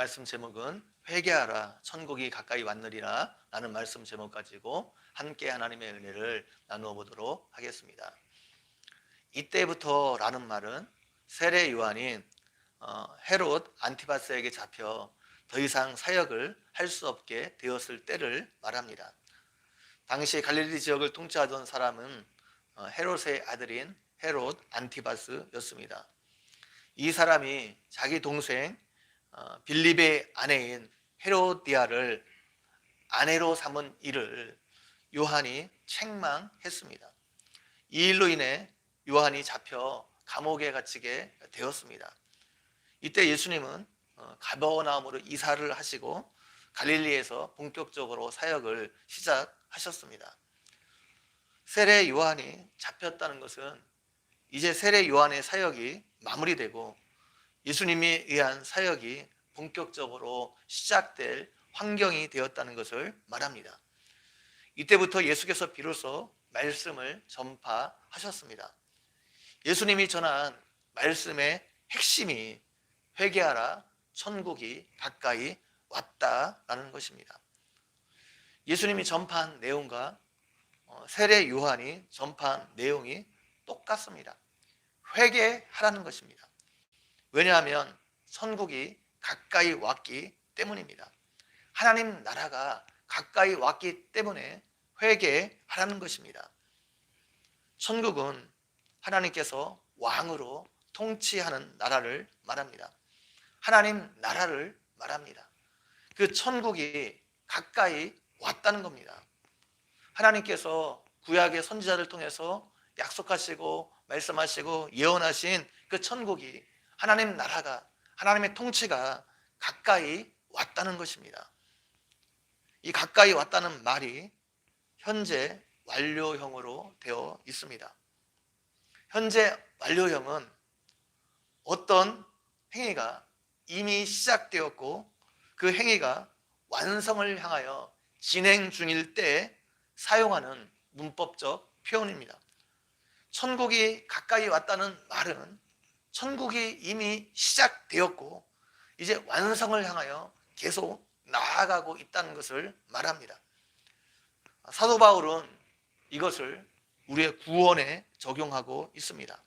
말씀 제목은 회개하라 천국이 가까이 왔느니라 라는 말씀 제목 가지고 함께 하나님의 은혜를 나누어 보도록 하겠습니다. 이때부터 라는 말은 세례 요한인 헤롯 안티바스에게 잡혀 더 이상 사역을 할 수 없게 되었을 때를 말합니다. 당시 갈릴리 지역을 통치하던 사람은 헤롯의 아들인 헤롯 안티바스였습니다. 이 사람이 자기 동생 빌립의 아내인 헤로디아를 아내로 삼은 일을 요한이 책망했습니다. 이 일로 인해 요한이 잡혀 감옥에 갇히게 되었습니다. 이때 예수님은 가버나움으로 이사를 하시고 갈릴리에서 본격적으로 사역을 시작하셨습니다. 세례 요한이 잡혔다는 것은 이제 세례 요한의 사역이 마무리되고 예수님에 의한 사역이 본격적으로 시작될 환경이 되었다는 것을 말합니다. 이때부터 예수께서 비로소 말씀을 전파하셨습니다. 예수님이 전한 말씀의 핵심이 회개하라 천국이 가까이 왔다라는 것입니다. 예수님이 전파한 내용과 세례 요한이 전파한 내용이 똑같습니다. 회개하라는 것입니다. 왜냐하면 천국이 가까이 왔기 때문입니다. 하나님 나라가 가까이 왔기 때문에 회개하라는 것입니다. 천국은 하나님께서 왕으로 통치하는 나라를 말합니다. 하나님 나라를 말합니다. 그 천국이 가까이 왔다는 겁니다. 하나님께서 구약의 선지자를 통해서 약속하시고 말씀하시고 예언하신 그 천국이 하나님 나라가 하나님의 통치가 가까이 왔다는 것입니다. 이 가까이 왔다는 말이 현재 완료형으로 되어 있습니다. 현재 완료형은 어떤 행위가 이미 시작되었고 그 행위가 완성을 향하여 진행 중일 때 사용하는 문법적 표현입니다. 천국이 가까이 왔다는 말은 천국이 이미 시작되었고 이제 완성을 향하여 계속 나아가고 있다는 것을 말합니다. 사도 바울은 이것을 우리의 구원에 적용하고 있습니다.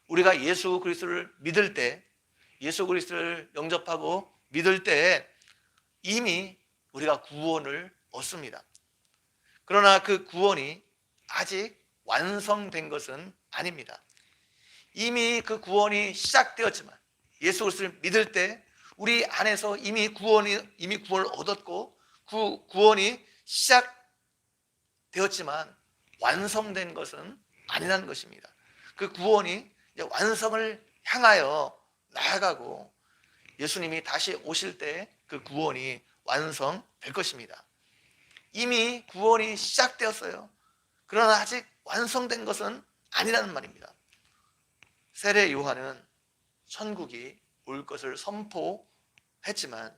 우리가 예수 그리스도를 믿을 때, 예수 그리스도를 영접하고 믿을 때 이미 우리가 구원을 얻습니다. 그러나 그 구원이 아직 완성된 것은 아닙니다. 이미 그 구원이 시작되었지만 예수 그리스도를 믿을 때 우리 안에서 이미 구원을 얻었고 그 구원이 시작되었지만 완성된 것은 아니라는 것입니다. 그 구원이 이제 완성을 향하여 나아가고 예수님이 다시 오실 때 그 구원이 완성될 것입니다. 이미 구원이 시작되었어요. 그러나 아직 완성된 것은 아니라는 말입니다. 세례 요한은 천국이 올 것을 선포했지만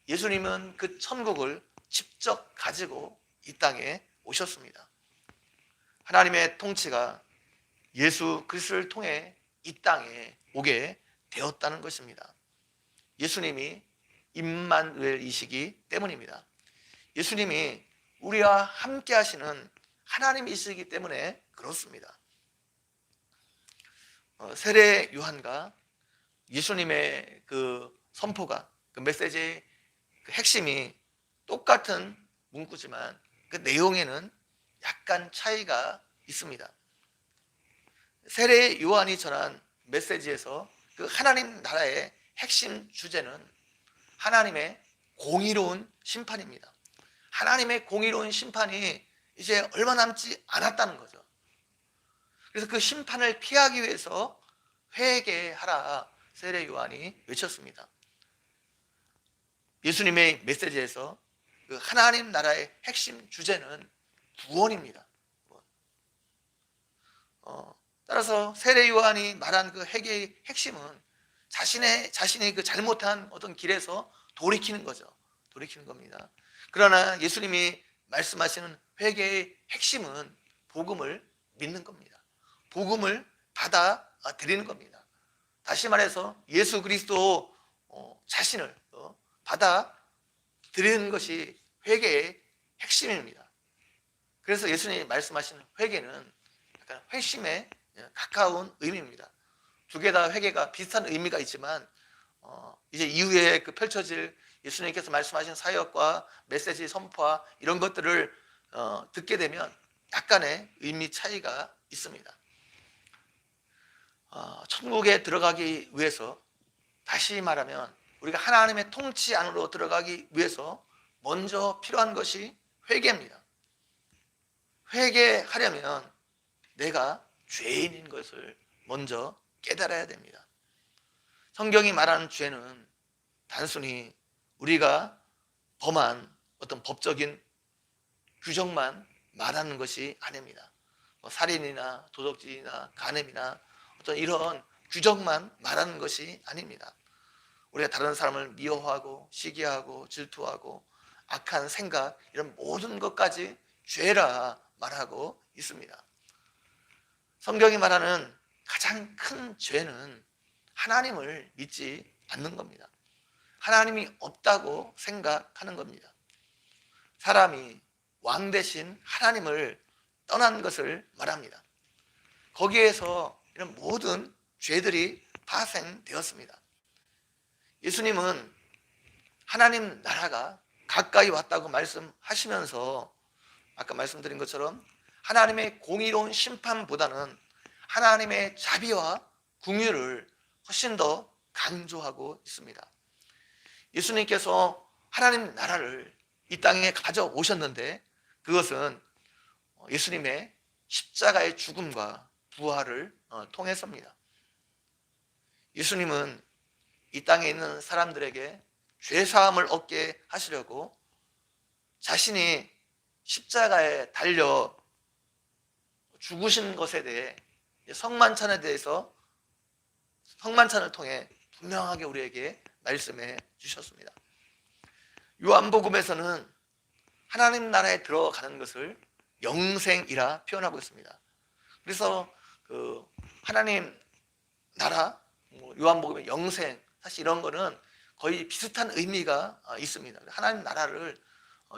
예수님은 그 천국을 직접 가지고 이 땅에 오셨습니다. 하나님의 통치가 예수 그리스도를 통해 이 땅에 오게 되었다는 것입니다. 예수님이 임마누엘이시기 때문입니다. 예수님이 우리와 함께 하시는 하나님이시기 때문에 그렇습니다. 세례 요한과 예수님의 그 선포가 그 메시지의 그 핵심이 똑같은 문구지만 그 내용에는 약간 차이가 있습니다. 세례 요한이 전한 메시지에서 그 하나님 나라의 핵심 주제는 하나님의 공의로운 심판입니다. 하나님의 공의로운 심판이 이제 얼마 남지 않았다는 거죠. 그래서 그 심판을 피하기 위해서 회개하라 세례 요한이 외쳤습니다. 예수님의 메시지에서 그 하나님 나라의 핵심 주제는 구원입니다. 따라서 세례 요한이 말한 그 회개의 핵심은 자신이 그 잘못한 어떤 길에서 돌이키는 거죠. 돌이키는 겁니다. 그러나 예수님이 말씀하시는 회개의 핵심은 복음을 믿는 겁니다. 복음을 받아들이는 겁니다. 다시 말해서 예수 그리스도 자신을 받아들이는 것이 회개의 핵심입니다. 그래서 예수님이 말씀하신 회개는 약간 회심에 가까운 의미입니다. 두 개 다 회개가 비슷한 의미가 있지만 이제 이후에 그 펼쳐질 예수님께서 말씀하신 사역과 메시지 선포와 이런 것들을 듣게 되면 약간의 의미 차이가 있습니다. 천국에 들어가기 위해서, 다시 말하면 우리가 하나님의 통치 안으로 들어가기 위해서 먼저 필요한 것이 회개입니다. 회개하려면 내가 죄인인 것을 먼저 깨달아야 됩니다. 성경이 말하는 죄는 단순히 우리가 범한 어떤 법적인 규정만 말하는 것이 아닙니다. 살인이나 도적질이나 간음이나 어떤 이런 규정만 말하는 것이 아닙니다. 우리가 다른 사람을 미워하고 시기하고 질투하고 악한 생각, 이런 모든 것까지 죄라 말하고 있습니다. 성경이 말하는 가장 큰 죄는 하나님을 믿지 않는 겁니다. 하나님이 없다고 생각하는 겁니다. 사람이 왕 대신 하나님을 떠난 것을 말합니다. 거기에서 이런 모든 죄들이 파생되었습니다. 예수님은 하나님 나라가 가까이 왔다고 말씀하시면서 아까 말씀드린 것처럼 하나님의 공의로운 심판보다는 하나님의 자비와 긍휼을 훨씬 더 강조하고 있습니다. 예수님께서 하나님 나라를 이 땅에 가져오셨는데 그것은 예수님의 십자가의 죽음과 부활을 통해서입니다. 예수님은 이 땅에 있는 사람들에게 죄사함을 얻게 하시려고 자신이 십자가에 달려 죽으신 것에 대해 성만찬에 대해서 성만찬을 통해 분명하게 우리에게 말씀해 주셨습니다. 요한복음에서는 하나님 나라에 들어가는 것을 영생이라 표현하고 있습니다. 그래서 그 하나님 나라, 요한복음의 영생, 사실 이런 거는 거의 비슷한 의미가 있습니다. 하나님 나라를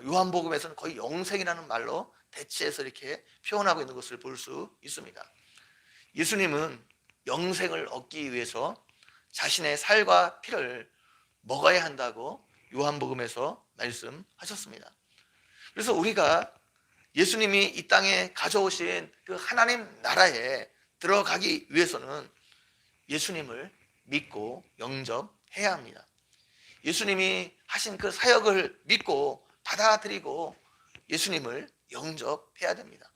요한복음에서는 거의 영생이라는 말로 대체해서 이렇게 표현하고 있는 것을 볼 수 있습니다. 예수님은 영생을 얻기 위해서 자신의 살과 피를 먹어야 한다고 요한복음에서 말씀하셨습니다. 그래서 우리가 예수님이 이 땅에 가져오신 그 하나님 나라에 들어가기 위해서는 예수님을 믿고 영접해야 합니다. 예수님이 하신 그 사역을 믿고 받아들이고 예수님을 영접해야 됩니다.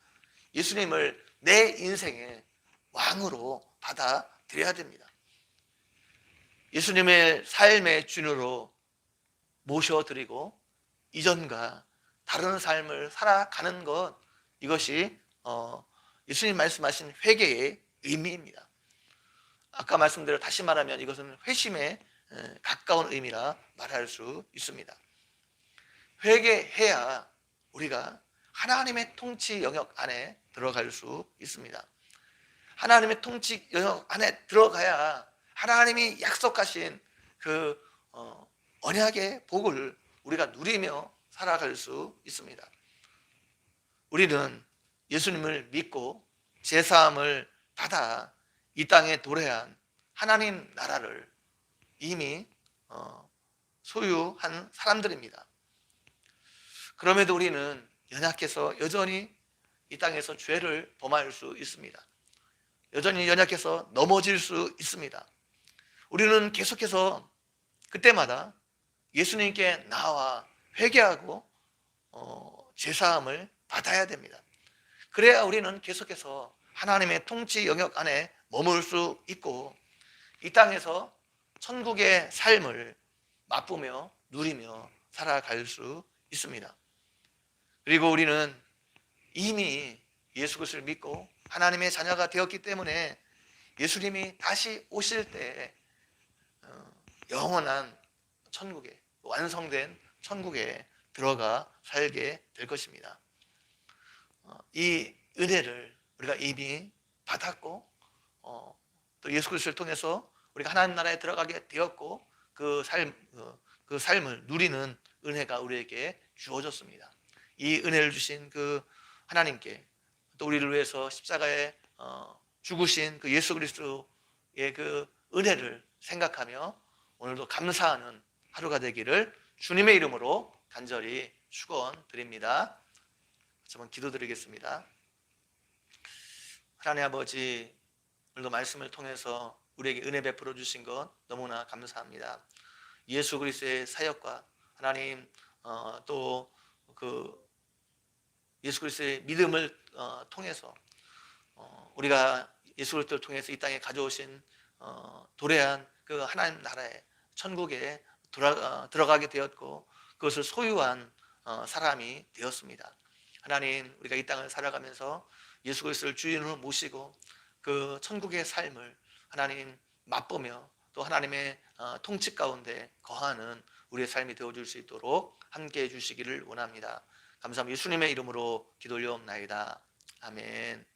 예수님을 내 인생의 왕으로 받아들여야 됩니다. 예수님의 삶의 주인으로 모셔드리고 이전과 다른 삶을 살아가는 것, 이것이 예수님 말씀하신 회개의 의미입니다. 아까 말씀대로 다시 말하면 이것은 회심에 가까운 의미라 말할 수 있습니다. 회개해야 우리가 하나님의 통치 영역 안에 들어갈 수 있습니다. 하나님의 통치 영역 안에 들어가야 하나님이 약속하신 그 언약의 복을 우리가 누리며 살아갈 수 있습니다. 우리는 예수님을 믿고 제사함을 받아 이 땅에 도래한 하나님 나라를 이미 소유한 사람들입니다. 그럼에도 우리는 연약해서 여전히 이 땅에서 죄를 범할 수 있습니다. 여전히 연약해서 넘어질 수 있습니다. 우리는 계속해서 그때마다 예수님께 나와 회개하고 제사함을 받아야 됩니다. 그래야 우리는 계속해서 하나님의 통치 영역 안에 머물 수 있고 이 땅에서 천국의 삶을 맛보며 누리며 살아갈 수 있습니다. 그리고 우리는 이미 예수 그리스도를 믿고 하나님의 자녀가 되었기 때문에 예수님이 다시 오실 때 영원한 천국에, 완성된 천국에 들어가 살게 될 것입니다. 이 은혜를 우리가 이미 받았고 또 예수 그리스도를 통해서 우리가 하나님 나라에 들어가게 되었고 그 삶, 그 삶을 누리는 은혜가 우리에게 주어졌습니다. 이 은혜를 주신 그 하나님께, 또 우리를 위해서 십자가에 죽으신 그 예수 그리스도의 그 은혜를 생각하며 오늘도 감사하는 하루가 되기를 주님의 이름으로 간절히 축원드립니다. 한번 기도드리겠습니다. 하나님 아버지, 오늘도 말씀을 통해서 우리에게 은혜 베풀어 주신 것 너무나 감사합니다. 예수 그리스도의 사역과 하나님 또 그 예수 그리스도의 믿음을 통해서 우리가 예수 그리스도를 통해서 이 땅에 가져오신 도래한 그 하나님 나라에 천국에 들어가게 되었고 그것을 소유한 사람이 되었습니다. 하나님, 우리가 이 땅을 살아가면서 예수 그리스도를 주인으로 모시고 그 천국의 삶을 하나님 맛보며 또 하나님의 통치 가운데 거하는 우리의 삶이 되어줄 수 있도록 함께해 주시기를 원합니다. 감사합니다. 예수님의 이름으로 기도 올려옵나이다. 아멘.